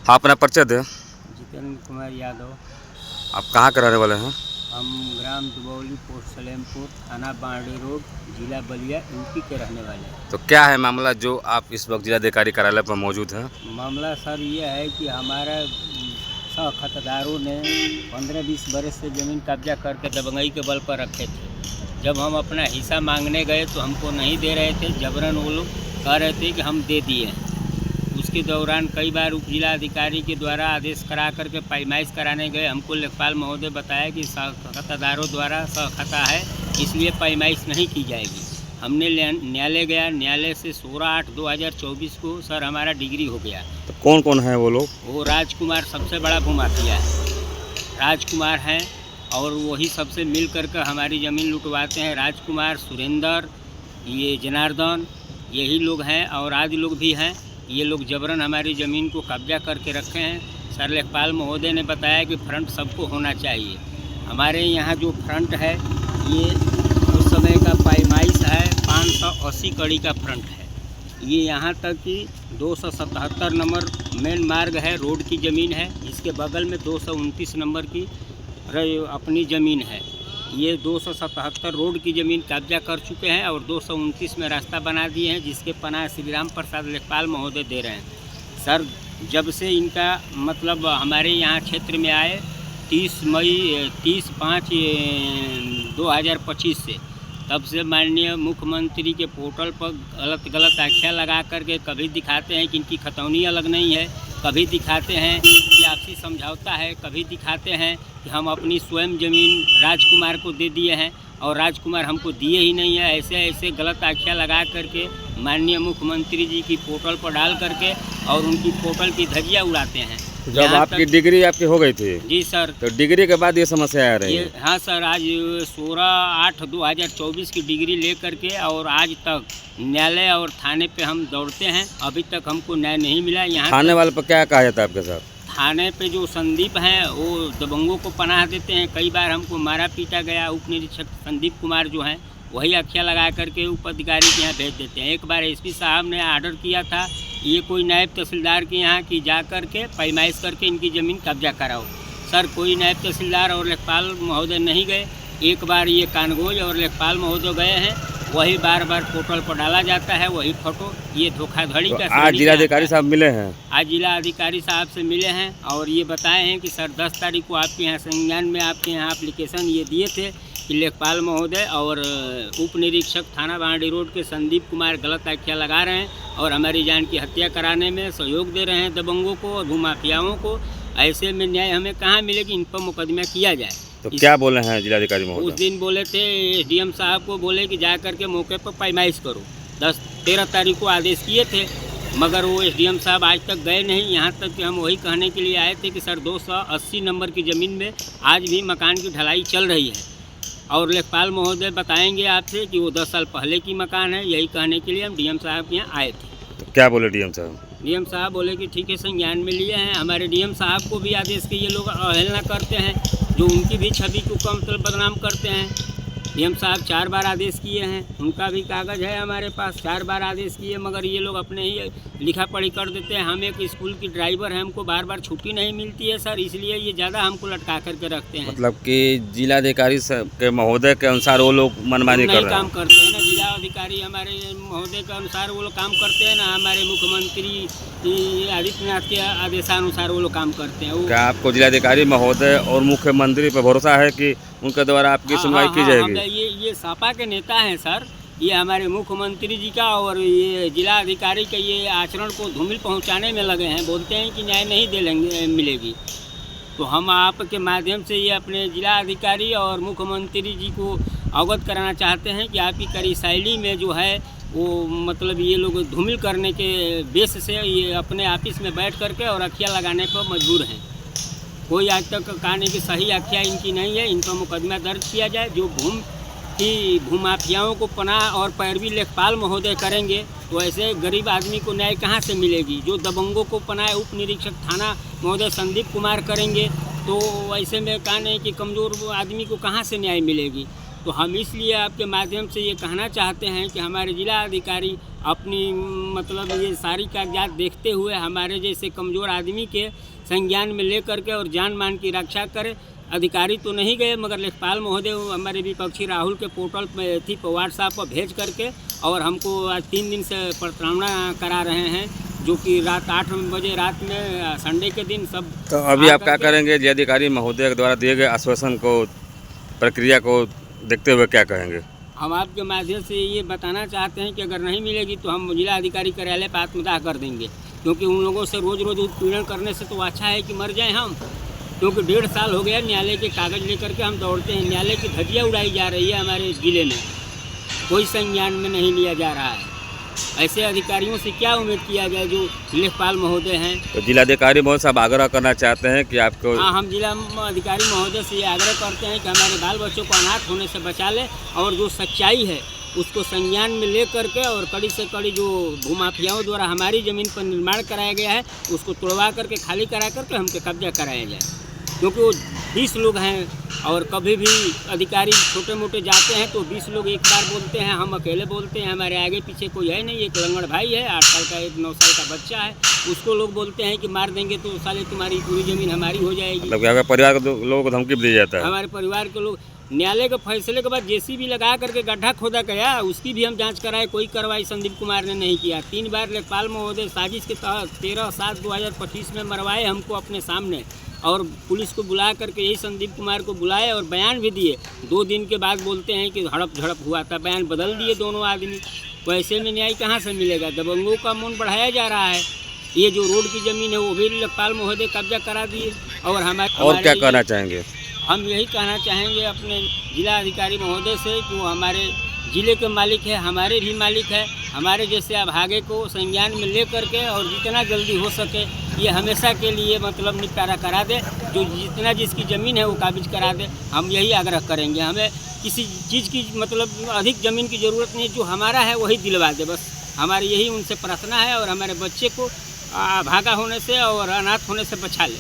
हाँ, अपना परिचय दें। जितेंद्र कुमार यादव। आप कहाँ के रहने वाले हैं? हम ग्राम दुबौली, पोस्ट सलेमपुर, थाना बांडी रोड, जिला बलिया, यूपी के रहने वाले हैं। तो क्या है मामला जो आप इस वक्त जिलाधिकारी कार्यालय पर मौजूद हैं? मामला सर ये है कि हमारा सह खतदारों ने 15-20 बरस से ज़मीन कब्जा करके दबंगई के बल पर रखे थे। जब हम अपना हिस्सा मांगने गए तो हमको नहीं दे रहे थे, जबरन वो लोग कह रहे थे कि हम दे दिए हैं। उसके दौरान कई बार उप जिलाधिकारी के द्वारा आदेश करा करके पैमाइश कराने गए। हमको लेखपाल महोदय बताया कि खतादारों द्वारा खता है, इसलिए पैमाइश नहीं की जाएगी। हमने न्यायालय गया, न्यायालय से 16/8/2024 को सर हमारा डिग्री हो गया। तो कौन कौन है वो लोग? वो राजकुमार सबसे बड़ा भूमाफिया है, राजकुमार हैं और वही सबसे मिल करके हमारी ज़मीन लुटवाते हैं। राजकुमार, सुरेंद्र, ये जनार्दन, यही लोग हैं और आज लोग भी हैं। ये लोग जबरन हमारी ज़मीन को कब्जा करके रखे हैं। सर लेखपाल महोदय ने बताया कि फ्रंट सबको होना चाहिए। हमारे यहाँ जो फ्रंट है ये उस समय का पैमाइश है 580 कड़ी का फ्रंट है। ये यहाँ तक कि 277 नंबर मेन मार्ग है, रोड की ज़मीन है। इसके बगल में 229 नंबर की अपनी ज़मीन है। ये 277 रोड की ज़मीन कब्जा कर चुके हैं और 229 में रास्ता बना दिए हैं, जिसके पनाह श्री राम प्रसाद लेखपाल महोदय दे रहे हैं। सर जब से इनका मतलब हमारे यहाँ क्षेत्र में आए 30/5/2025 से, तब से माननीय मुख्यमंत्री के पोर्टल पर गलत आख्या लगा करके कभी दिखाते हैं कि इनकी खतौनी अलग नहीं है, कभी दिखाते हैं कि आपसी समझौता है, कभी दिखाते हैं कि हम अपनी स्वयं ज़मीन राजकुमार को दे दिए हैं और राजकुमार हमको दिए ही नहीं है। ऐसे ऐसे गलत आख्या लगा करके माननीय मुख्यमंत्री जी की पोर्टल पर डाल करके और उनकी पोर्टल की धज्जियाँ उड़ाते हैं। जब आपकी डिग्री आपकी हो गई थी? जी सर। तो डिग्री के बाद ये समस्या आ रही है? हाँ सर, आज 16/8/2024 की डिग्री ले करके और आज तक न्यायालय और थाने पे हम दौड़ते हैं, अभी तक हमको न्याय नहीं मिला। यहाँ थाने वाले पर क्या कहा जाता है आपके साथ? थाने पे जो संदीप हैं वो दबंगों को पनाह देते हैं। कई बार हमको मारा पीटा गया। उप निरीक्षक संदीप कुमार जो हैं वही आख्या लगा करके उप अधिकारी के यहाँ भेज देते हैं। एक बार एसपी साहब ने आर्डर किया था ये कोई नायब तहसीलदार के यहाँ कि जा करके पैमाइश करके इनकी ज़मीन कब्जा कराओ। सर कोई नायब तहसीलदार और लेखपाल महोदय नहीं गए। एक बार ये कानगोज और लेखपाल महोदय गए हैं, वही बार बार पोर्टल पर डाला जाता है वही फोटो। ये धोखाधड़ी का आज जिलाधिकारी साहब मिले हैं? आज जिलाधिकारी साहब से मिले हैं और ये बताए हैं कि सर 10 तारीख को आपके यहाँ संज्ञान में आपके यहाँ एप्लीकेशन ये दिए थे कि लेखपाल महोदय और उप निरीक्षक थाना बांडी रोड के संदीप कुमार गलत आख्या लगा रहे हैं और हमारी जान की हत्या कराने में सहयोग दे रहे हैं दबंगों को और भूमाफियाओं को। ऐसे में न्याय हमें कहाँ मिलेगी, इन पर मुकदमा किया जाए। तो क्या बोले हैं जिलाधिकारी महोदय? उस दिन बोले थे एसडीएम साहब को, बोले कि जा करके मौके पर पैमाइश करो। 13 तारीख को आदेश किए थे, मगर वो एसडीएम साहब आज तक गए नहीं। यहाँ तक कि हम वही कहने के लिए आए थे कि सर 280 नंबर की ज़मीन में आज भी मकान की ढलाई चल रही है और लेखपाल महोदय बताएंगे आपसे कि वो 10 साल पहले की मकान है। यही कहने के लिए हम डीएम साहब के यहाँ आए थे। तो क्या बोले डीएम साहब? डीएम साहब बोले कि ठीक है, संज्ञान में लिए हैं। हमारे डीएम साहब को भी आदेश के ये लोग अवहेलना करते हैं, जो उनकी भी छवि को कम मतलब बदनाम करते हैं। डीएम साहब 4 बार आदेश किए हैं, उनका भी कागज़ है हमारे पास, 4 बार आदेश किए, मगर ये लोग अपने ही लिखा पढ़ी कर देते हैं। हम एक स्कूल की ड्राइवर हैं, हमको बार बार छुट्टी नहीं मिलती है सर, इसलिए ये ज़्यादा हमको लटका करके रखते हैं। मतलब कि जिलाधिकारी के महोदय के अनुसार वो लोग मनमानी कर रहे हैं? काम करते हैं ना, जिलाधिकारी हमारे महोदय के अनुसार वो लोग काम करते हैं ना, हमारे मुख्यमंत्री आदित्यनाथ के आदेशानुसार वो लोग काम करते हैं। क्या आपको जिलाधिकारी महोदय और मुख्यमंत्री पर भरोसा है कि उनके द्वारा आपकी सुनवाई की जाएगी? ये सपा के नेता हैं सर, ये हमारे मुख्यमंत्री जी का और ये जिलाधिकारी के ये आचरण को धूमिल पहुंचाने में लगे हैं। बोलते हैं कि न्याय नहीं मिलेगी। तो हम आपके माध्यम से ये अपने जिलाधिकारी और मुख्यमंत्री जी को अवगत कराना चाहते हैं कि आपकी कार्यशैली में जो है वो मतलब ये लोग धूमिल करने के बेस से ये अपने ऑफिस में बैठ करके और आख्या लगाने पर मजबूर हैं। कोई आज तक कहानी की सही आख्या इनकी नहीं है, इन पर मुकदमा दर्ज किया जाए। जो भूमाफियाओं को पनाह और पैरवी लेखपाल महोदय करेंगे तो ऐसे गरीब आदमी को न्याय कहाँ से मिलेगी। जो दबंगों को पनाह उप निरीक्षक थाना महोदय संदीप कुमार करेंगे तो ऐसे में कहा नहीं कि कमज़ोर आदमी को कहाँ से न्याय मिलेगी। तो हम इसलिए आपके माध्यम से ये कहना चाहते हैं कि हमारे जिला अधिकारी अपनी मतलब ये सारी कागजात देखते हुए हमारे जैसे कमज़ोर आदमी के संज्ञान में ले करके और जान मान की रक्षा करें। अधिकारी तो नहीं गए मगर लेखपाल महोदय हमारे विपक्षी राहुल के पोर्टल पर थी व्हाट्सएप पर भेज करके और हमको आज 3 दिन से प्रताड़ना करा रहे हैं, जो कि रात 8 बजे रात में संडे के दिन सब। तो अभी आप क्या करेंगे? जिलाधिकारी महोदय के द्वारा दिए गए आश्वासन को, प्रक्रिया को देखते हुए क्या कहेंगे? हम आपके माध्यम से ये बताना चाहते हैं कि अगर नहीं मिलेगी तो हम जिला अधिकारी कार्यालय पर आत्मदाह कर देंगे, क्योंकि उन लोगों से रोज़ रोज़ उत्पीड़न करने से तो अच्छा है कि मर जाएं हम। क्योंकि 1.5 साल हो गया न्यायालय के कागज़ लेकर के हम दौड़ते हैं, न्यायालय की धज्जियाँ उड़ाई जा रही है हमारे ज़िले में, कोई संज्ञान में नहीं लिया जा रहा है। ऐसे अधिकारियों से क्या उम्मीद किया जाए जो लेखपाल महोदय हैं। तो जिलाधिकारी महोदय साहब आग्रह करना चाहते हैं कि आपको। हाँ, हम जिला अधिकारी महोदय से ये आग्रह करते हैं कि हमारे बाल बच्चों को अनाथ होने से बचा ले और जो सच्चाई है उसको संज्ञान में ले करके और कड़ी से कड़ी जो भूमाफियाओं द्वारा हमारी ज़मीन पर निर्माण कराया गया है उसको तोड़वा करके खाली करा करके हमके कब्जा कराया जाए। क्योंकि वो 20 लोग हैं और कभी भी अधिकारी छोटे मोटे जाते हैं तो 20 लोग एक बार बोलते हैं, हम अकेले बोलते हैं, हमारे आगे पीछे कोई है नहीं। एक लंगड़ भाई है 8 साल का, एक 9 साल का बच्चा है, उसको लोग बोलते हैं कि मार देंगे तो साले तुम्हारी पूरी ज़मीन हमारी हो जाएगी। मतलब आपके परिवार के लोगों को धमकी भी दी जाता है? हमारे परिवार के लोग न्यायालय के फैसले के बाद जेसीबी लगा करके गड्ढा खोदा गया, उसकी भी हम जांच कराए, कोई कार्रवाई संदीप कुमार ने नहीं किया। 3 बार लेखपाल महोदय साजिश के तहत 13/7/2025 में मरवाए हमको अपने सामने और पुलिस को बुला करके यही संदीप कुमार को बुलाए और बयान भी दिए। 2 दिन के बाद बोलते हैं कि हड़प झड़प हुआ था, बयान बदल दिए दोनों आदमी। तो ऐसे में न्याय कहाँ से मिलेगा? दबंगों का मन बढ़ाया जा रहा है। ये जो रोड की ज़मीन है वो भी लेखपाल महोदय कब्जा करा दिए और और क्या कहना चाहेंगे? हम यही कहना चाहेंगे अपने जिला अधिकारी महोदय से कि वो हमारे ज़िले के मालिक है, हमारे भी मालिक है। हमारे जैसे अभागे को संज्ञान में ले करके और जितना जल्दी हो सके ये हमेशा के लिए मतलब निपटारा करा दे, जो जितना जिसकी ज़मीन है वो काबिज करा दे। हम यही आग्रह करेंगे, हमें किसी चीज़ की मतलब अधिक ज़मीन की ज़रूरत नहीं, जो हमारा है वही दिलवा दे बस। हमारी यही उनसे प्रार्थना है और हमारे बच्चे को भागा होने से और अनाथ होने से बचा ले।